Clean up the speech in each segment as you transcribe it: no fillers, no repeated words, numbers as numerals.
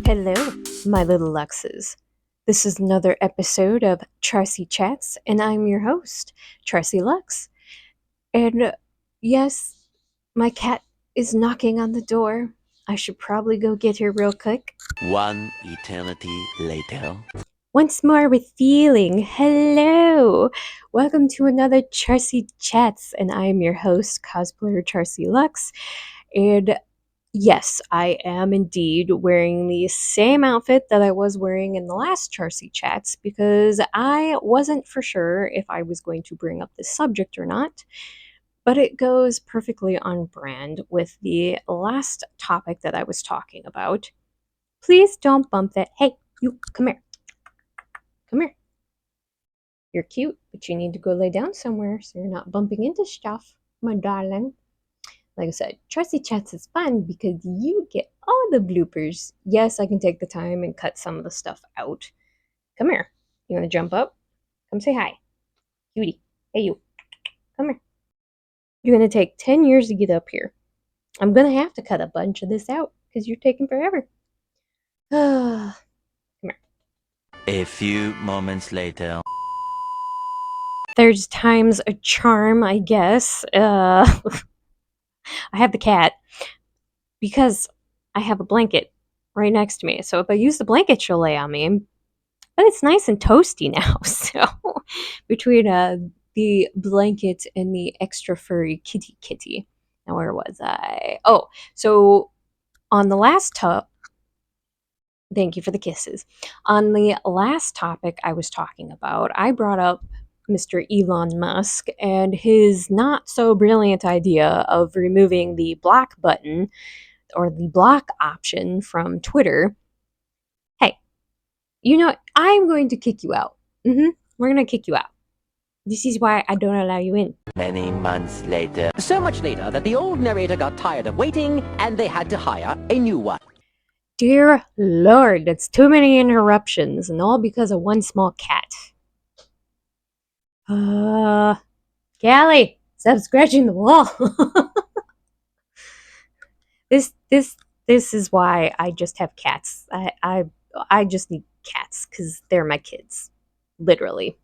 Hello, my little Luxes. This is another episode of Charsie Chats, and I'm your host, Charsie Lux. And yes, my cat is knocking on the door. I should probably go get her real quick. One eternity later. Once more with feeling. Hello! Welcome to another Charsie Chats, and I am your host, cosplayer Charsie Lux. And yes, I am indeed wearing the same outfit that I was wearing in the last Charsie Chats because I wasn't for sure if I was going to bring up this subject or not, but it goes perfectly on brand with the last topic that I was talking about. Please don't bump that. Hey, you, come here. Come here. You're cute, but you need to go lay down somewhere so you're not bumping into stuff, my darling. Like I said, Charsie Chats is fun because you get all the bloopers. Yes, I can take the time and cut some of the stuff out. Come here. You want to jump up? Come say hi. Cutie. Hey, you. Come here. You're going to take 10 years to get up here. I'm going to have to cut a bunch of this out because you're taking forever. Come here. A few moments later. There's times a charm, I guess. I have the cat because I have a blanket right next to me. So if I use the blanket, she'll lay on me. But it's nice and toasty now. So between the blanket and the extra furry kitty. Now where was I? Oh, so on the last thank you for the kisses. On the last topic I was talking about, I brought up Mr. Elon Musk and his not so brilliant idea of removing the block button or the block option from Twitter. Hey, you know, I'm going to kick you out. We're going to kick you out. This is why I don't allow you in. Many months later. So much later that the old narrator got tired of waiting and they had to hire a new one. Dear Lord, that's too many interruptions, and all because of one small cat. Callie, stop scratching the wall. This is why I just have cats. I just need cats because they're my kids, literally.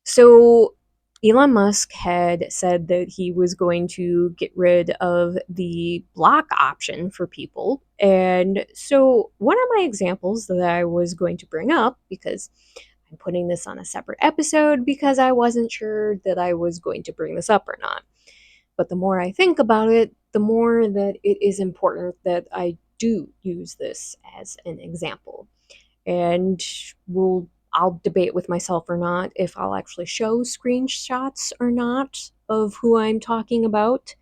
So Elon Musk had said that he was going to get rid of the block option for people. And so one of my examples that I was going to bring up, because I'm putting this on a separate episode because I wasn't sure that I was going to bring this up or not. But the more I think about it, the more that it is important that I do use this as an example. And I'll debate with myself or not if I'll actually show screenshots or not of who I'm talking about.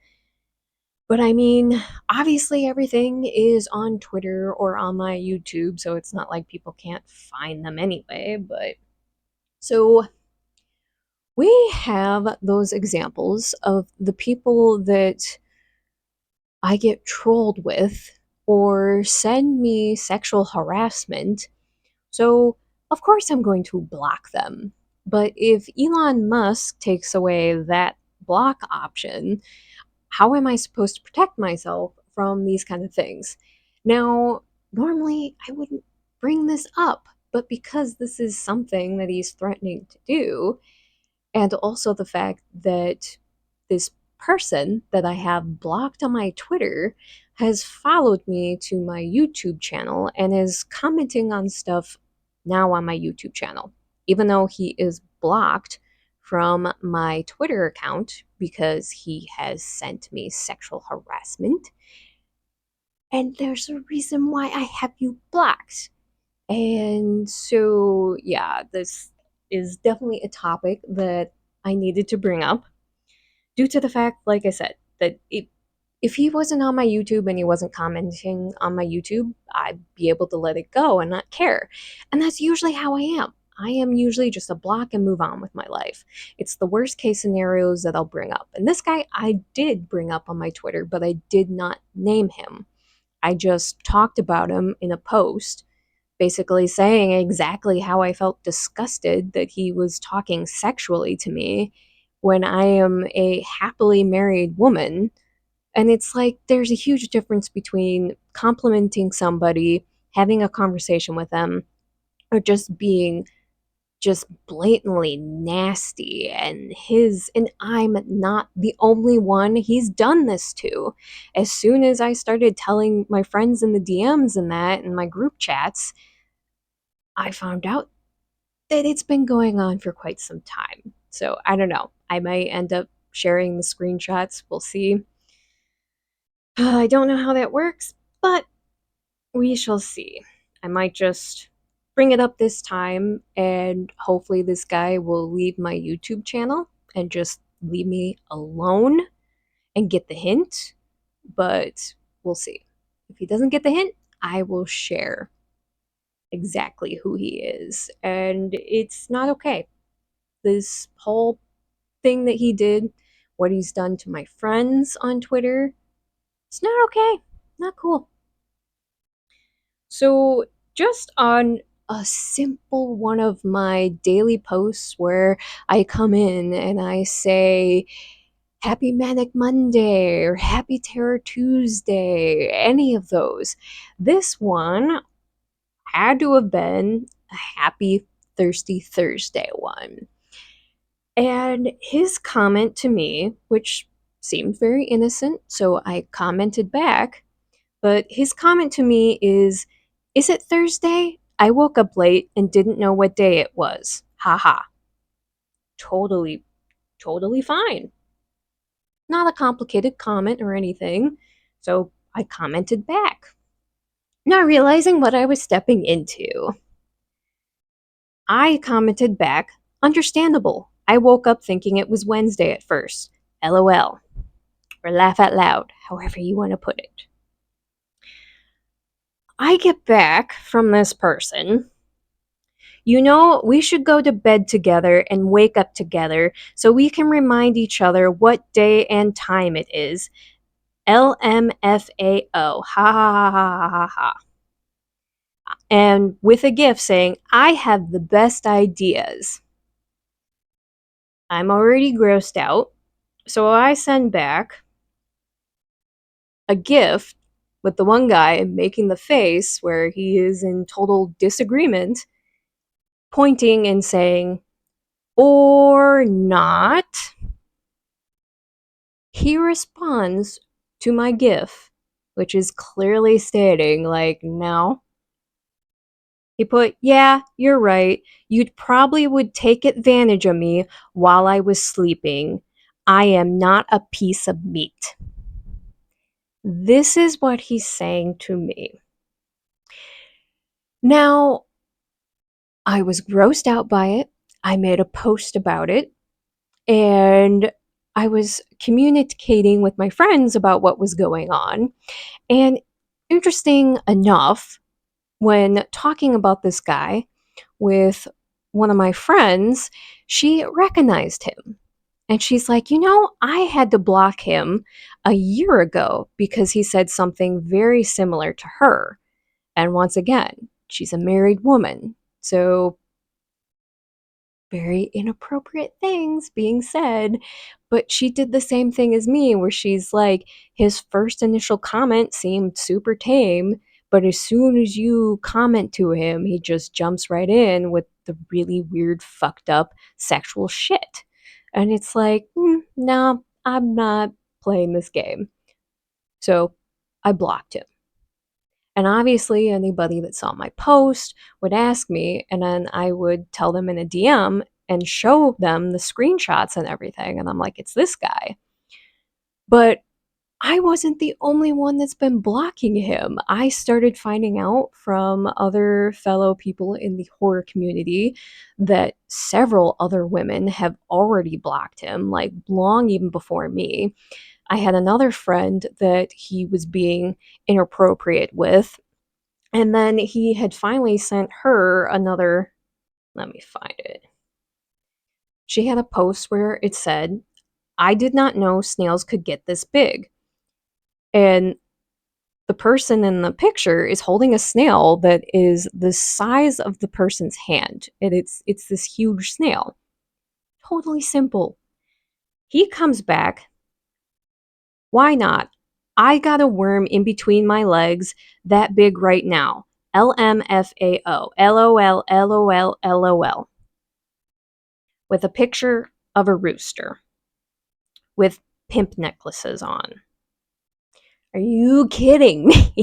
But I mean, obviously everything is on Twitter or on my YouTube, so it's not like people can't find them anyway. But so we have those examples of the people that I get trolled with or send me sexual harassment. So, of course, I'm going to block them. But if Elon Musk takes away that block option, how am I supposed to protect myself from these kind of things? Now, normally I wouldn't bring this up, but because this is something that he's threatening to do, and also the fact that this person that I have blocked on my Twitter has followed me to my YouTube channel and is commenting on stuff now on my YouTube channel, even though he is blocked from my Twitter account because he has sent me sexual harassment. And there's a reason why I have you blocked. And so, yeah, this is definitely a topic that I needed to bring up due to the fact, like I said, that if he wasn't on my YouTube and he wasn't commenting on my YouTube, I'd be able to let it go and not care. And that's usually how I am. I am usually just a block and move on with my life. It's the worst case scenarios that I'll bring up. And this guy I did bring up on my Twitter, but I did not name him. I just talked about him in a post, basically saying exactly how I felt disgusted that he was talking sexually to me when I am a happily married woman. And it's like there's a huge difference between complimenting somebody, having a conversation with them or just being just blatantly nasty, and I'm not the only one he's done this to. As soon as I started telling my friends in the DMs and that in my group chats, I found out that it's been going on for quite some time. So I don't know. I might end up sharing the screenshots. We'll see. I don't know how that works, but we shall see. I might just bring it up this time, and hopefully, this guy will leave my YouTube channel and just leave me alone and get the hint. But we'll see. If he doesn't get the hint, I will share exactly who he is. And it's not okay. This whole thing that he did, what he's done to my friends on Twitter, it's not okay. Not cool. So, just on a simple one of my daily posts where I come in and I say, Happy Manic Monday or Happy Terror Tuesday, any of those. This one had to have been a Happy Thirsty Thursday one. And his comment to me, which seemed very innocent, so I commented back, but his comment to me is it Thursday? I woke up late and didn't know what day it was. Haha. Totally, totally fine. Not a complicated comment or anything. So I commented back, not realizing what I was stepping into. I commented back, understandable. I woke up thinking it was Wednesday at first. LOL. Or laugh out loud, however you want to put it. I get back from this person. You know, we should go to bed together and wake up together so we can remind each other what day and time it is. LMFAO. Ha ha ha ha ha ha. And with a gift saying, I have the best ideas. I'm already grossed out, so I send back a gift with the one guy making the face where he is in total disagreement, pointing and saying, or not. He responds to my GIF, which is clearly stating, like, no. He put, yeah, you're right. You'd probably would take advantage of me while I was sleeping. I am not a piece of meat. This is what he's saying to me. Now, I was grossed out by it. I made a post about it. And I was communicating with my friends about what was going on. And interesting enough, when talking about this guy with one of my friends, she recognized him. And she's like, you know, I had to block him a year ago because he said something very similar to her. And once again, she's a married woman. So very inappropriate things being said, but she did the same thing as me where she's like, his first initial comment seemed super tame, but as soon as you comment to him, he just jumps right in with the really weird, fucked up sexual shit. And it's like, no, I'm not playing this game. So I blocked him. And obviously, anybody that saw my post would ask me, and then I would tell them in a DM and show them the screenshots and everything. And I'm like, it's this guy. But I wasn't the only one that's been blocking him. I started finding out from other fellow people in the horror community that several other women have already blocked him, like long even before me. I had another friend that he was being inappropriate with, and then he had finally sent her another. Let me find it. She had a post where it said, I did not know snails could get this big. And the person in the picture is holding a snail that is the size of the person's hand. And it's this huge snail. Totally simple. He comes back. Why not? I got a worm in between my legs that big right now. LMFAO, LOL, LOL, LOL, with a picture of a rooster with pimp necklaces on. Are you kidding me?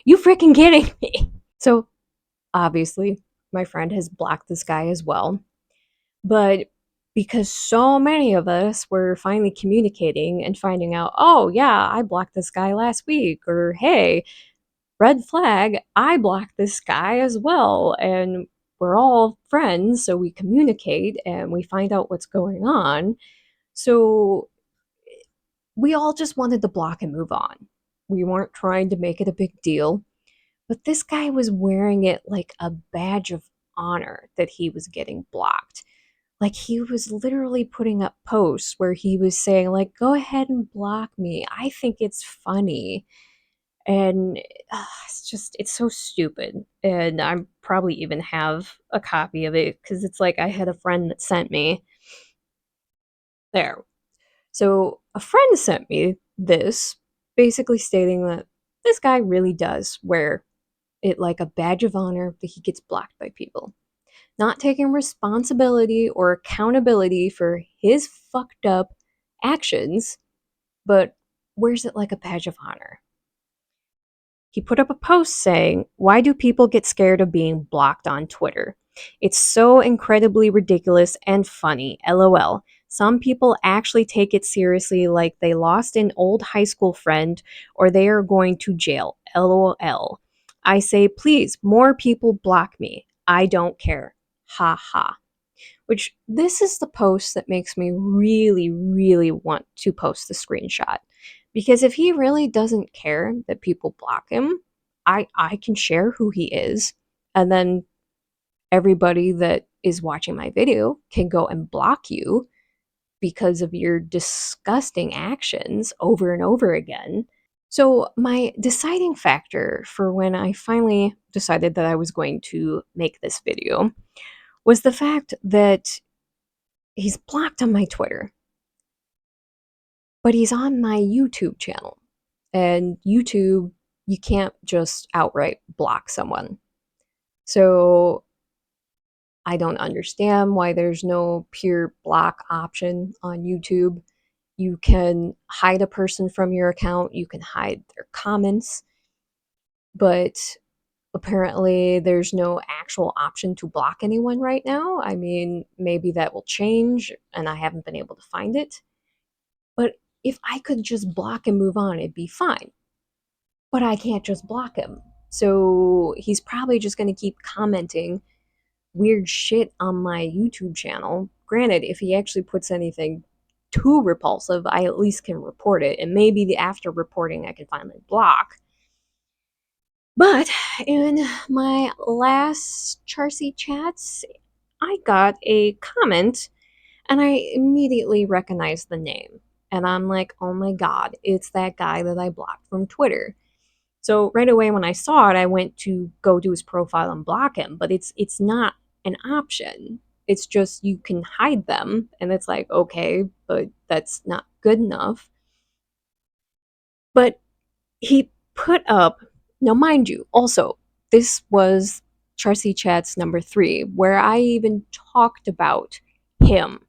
You freaking kidding me? So, obviously, my friend has blocked this guy as well. But because so many of us were finally communicating and finding out, oh, yeah, I blocked this guy last week, or hey, red flag, I blocked this guy as well. And we're all friends, so we communicate and we find out what's going on. So we all just wanted to block and move on. We weren't trying to make it a big deal. But this guy was wearing it like a badge of honor that he was getting blocked. Like he was literally putting up posts where he was saying like, "Go ahead and block me. I think it's funny." And it's so stupid. And I probably even have a copy of it because it's like I had a friend that sent me there. So a friend sent me this, basically stating that this guy really does wear it like a badge of honor that he gets blocked by people, not taking responsibility or accountability for his fucked up actions, but wears it like a badge of honor. He put up a post saying, "Why do people get scared of being blocked on Twitter? It's so incredibly ridiculous and funny, lol. Some people actually take it seriously like they lost an old high school friend or they are going to jail, lol. I say, please, more people block me. I don't care. Ha ha." Which this is the post that makes me really, really want to post the screenshot. Because if he really doesn't care that people block him, I can share who he is, and then everybody that is watching my video can go and block you because of your disgusting actions over and over again. So, my deciding factor for when I finally decided that I was going to make this video was the fact that he's blocked on my Twitter, but he's on my YouTube channel. And YouTube, you can't just outright block someone. So I don't understand why there's no pure block option on YouTube. You can hide a person from your account, you can hide their comments, but apparently there's no actual option to block anyone right now. I mean, maybe that will change, and I haven't been able to find it. But if I could just block and move on, it'd be fine. But I can't just block him. So he's probably just going to keep commenting weird shit on my YouTube channel. Granted, if he actually puts anything too repulsive, I at least can report it. And maybe after reporting, I can finally block. But in my last Charsie chats, I got a comment and I immediately recognized the name. And I'm like, oh my god, it's that guy that I blocked from Twitter. So right away when I saw it, I went to go to his profile and block him, but it's not an option. It's just you can hide them, and it's like, okay, but that's not good enough. But he put up, now mind you, also, this was Charsie Chats number 3, where I even talked about him.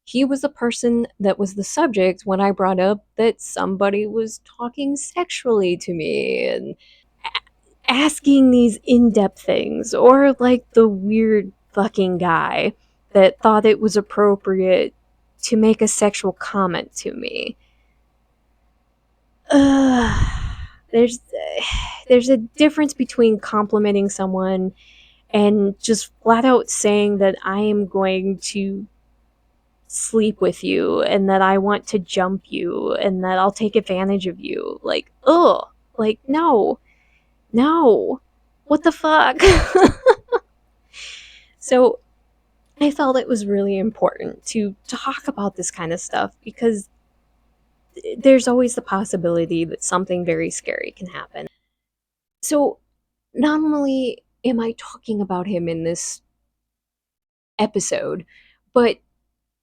He was the person that was the subject when I brought up that somebody was talking sexually to me and asking these in-depth things, or like the weird fucking guy that thought it was appropriate to make a sexual comment to me. Ugh. there's there's a difference between complimenting someone and just flat out saying that I am going to sleep with you and that I want to jump you and that I'll take advantage of you. Like, ugh. Like, no. No. What the fuck? So I felt it was really important to talk about this kind of stuff because there's always the possibility that something very scary can happen. So not only am I talking about him in this episode, but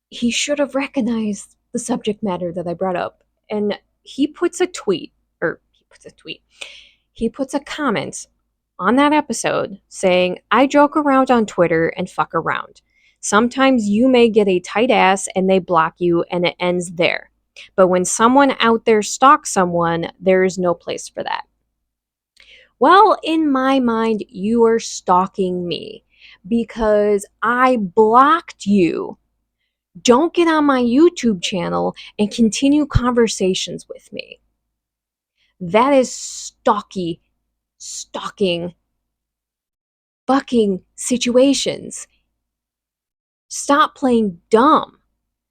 he should have recognized the subject matter that I brought up. And he puts a tweet, or he puts a comment on that episode saying, I joke around on Twitter and fuck around. Sometimes you may get a tight ass and they block you and it ends there. But when someone out there stalks someone, there is no place for that. Well, in my mind, you are stalking me because I blocked you. Don't get on my YouTube channel and continue conversations with me. That is stalking fucking situations. Stop playing dumb.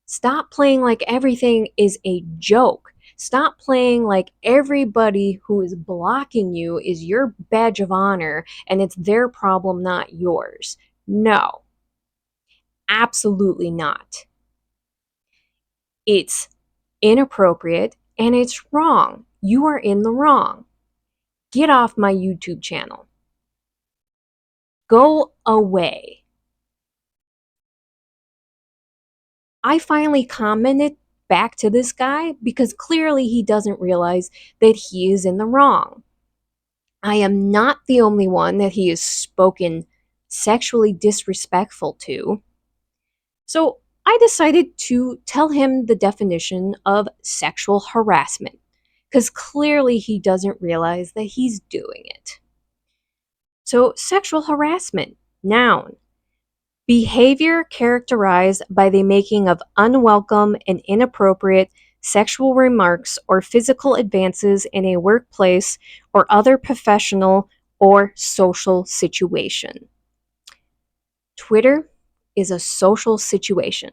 Stop playing like everything is a joke. Stop playing like everybody who is blocking you is your badge of honor and it's their problem, not yours. No, absolutely not. It's inappropriate and it's wrong. You are in the wrong. Get off my YouTube channel. Go away. I finally commented back to this guy because clearly he doesn't realize that he is in the wrong. I am not the only one that he has spoken sexually disrespectful to. So I decided to tell him the definition of sexual harassment because clearly he doesn't realize that he's doing it. So, sexual harassment, noun. Behavior characterized by the making of unwelcome and inappropriate sexual remarks or physical advances in a workplace or other professional or social situation. Twitter is a social situation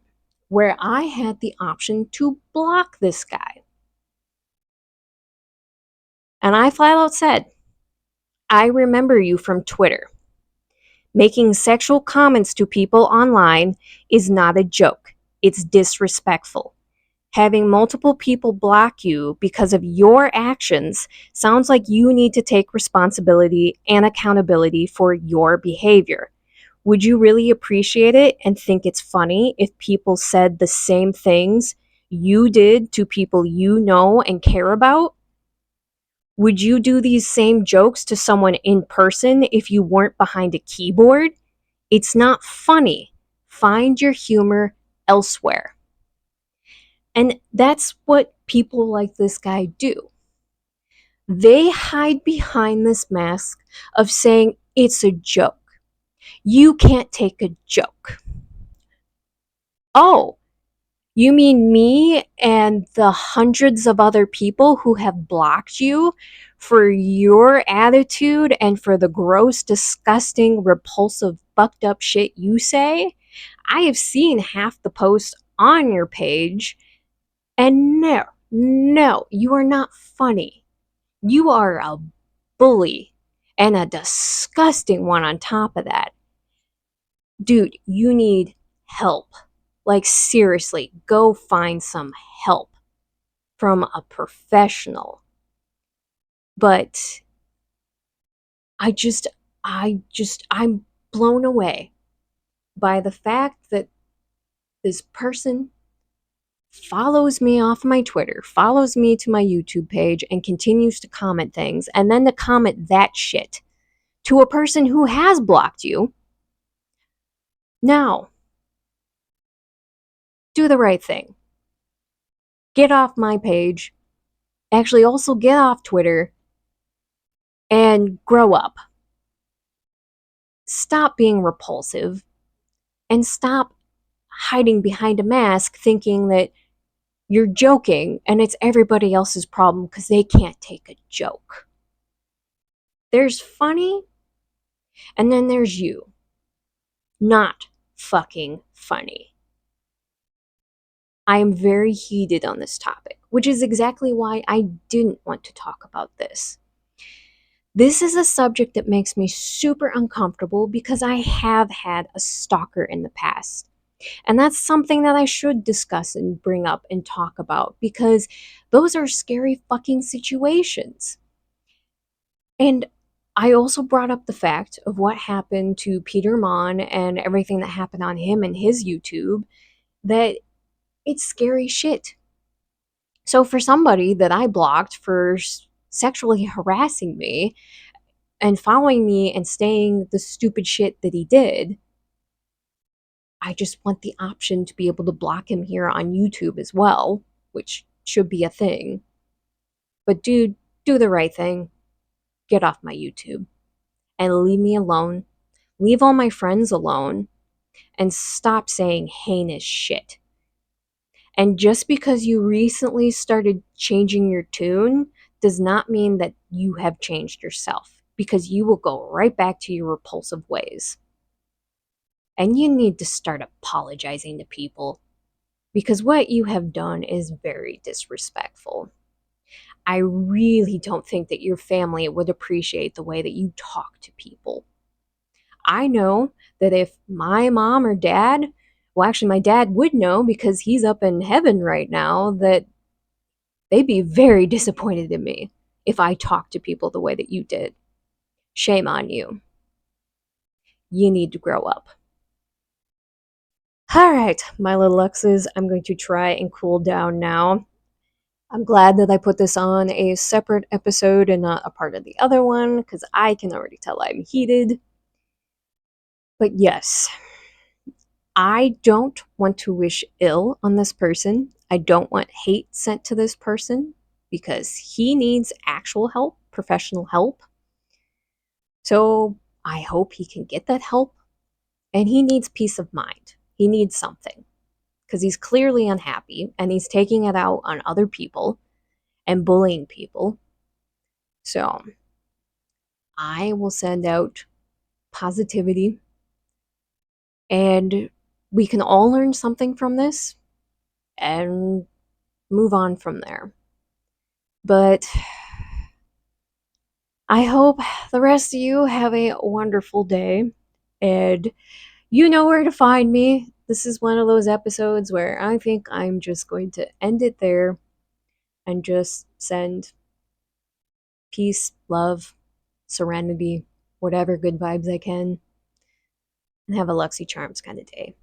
where I had the option to block this guy. And I flat out said, I remember you from Twitter. Making sexual comments to people online is not a joke. It's disrespectful. Having multiple people block you because of your actions sounds like you need to take responsibility and accountability for your behavior. Would you really appreciate it and think it's funny if people said the same things you did to people you know and care about? Would you do these same jokes to someone in person if you weren't behind a keyboard? It's not funny. Find your humor elsewhere. And that's what people like this guy do. They hide behind this mask of saying it's a joke. You can't take a joke. Oh, you mean me and the hundreds of other people who have blocked you for your attitude and for the gross, disgusting, repulsive, fucked up shit you say? I have seen half the posts on your page, and no, you are not funny. You are a bully and a disgusting one on top of that. Dude, you need help. Like, seriously, go find some help from a professional. But I'm blown away by the fact that this person follows me off my Twitter, follows me to my YouTube page, and continues to comment things, and then to comment that shit to a person who has blocked you. Now, do the right thing. Get off my page. Actually, also get off Twitter and grow up. Stop being repulsive and stop hiding behind a mask thinking that you're joking and it's everybody else's problem because they can't take a joke. There's funny, and then there's you. Not fucking funny. I am very heated on this topic, which is exactly why I didn't want to talk about this. This is a subject that makes me super uncomfortable because I have had a stalker in the past. And that's something that I should discuss and bring up and talk about because those are scary fucking situations. And I also brought up the fact of what happened to Peter Mon and everything that happened on him and his YouTube, that it's scary shit. So for somebody that I blocked for sexually harassing me, and following me and saying the stupid shit that he did, I just want the option to be able to block him here on YouTube as well, which should be a thing. But dude, do the right thing. Get off my YouTube and leave me alone. Leave all my friends alone and stop saying heinous shit. And just because you recently started changing your tune does not mean that you have changed yourself, because you will go right back to your repulsive ways. And you need to start apologizing to people, because what you have done is very disrespectful. I really don't think that your family would appreciate the way that you talk to people. I know that if my mom or dad, well, actually, my dad would know because he's up in heaven right now, that they'd be very disappointed in me if I talked to people the way that you did. Shame on you. You need to grow up. All right, my little Luxes, I'm going to try and cool down now. I'm glad that I put this on a separate episode and not a part of the other one, because I can already tell I'm heated. But yes, I don't want to wish ill on this person. I don't want hate sent to this person, because he needs actual help, professional help. So I hope he can get that help. And he needs peace of mind. He needs something, because he's clearly unhappy and he's taking it out on other people and bullying people. So I will send out positivity, and we can all learn something from this and move on from there. But I hope the rest of you have a wonderful day, and you know where to find me. This is one of those episodes where I think I'm just going to end it there and just send peace, love, serenity, whatever good vibes I can, and have a luxxycharms kind of day.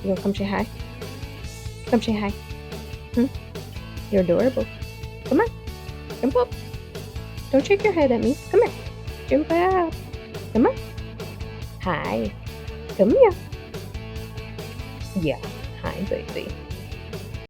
You wanna come say hi? Come say hi. You're adorable. Come on. Jump up. Don't shake your head at me. Come here. Jump up. Come on. Hi. Come here. Yeah. Hi, baby.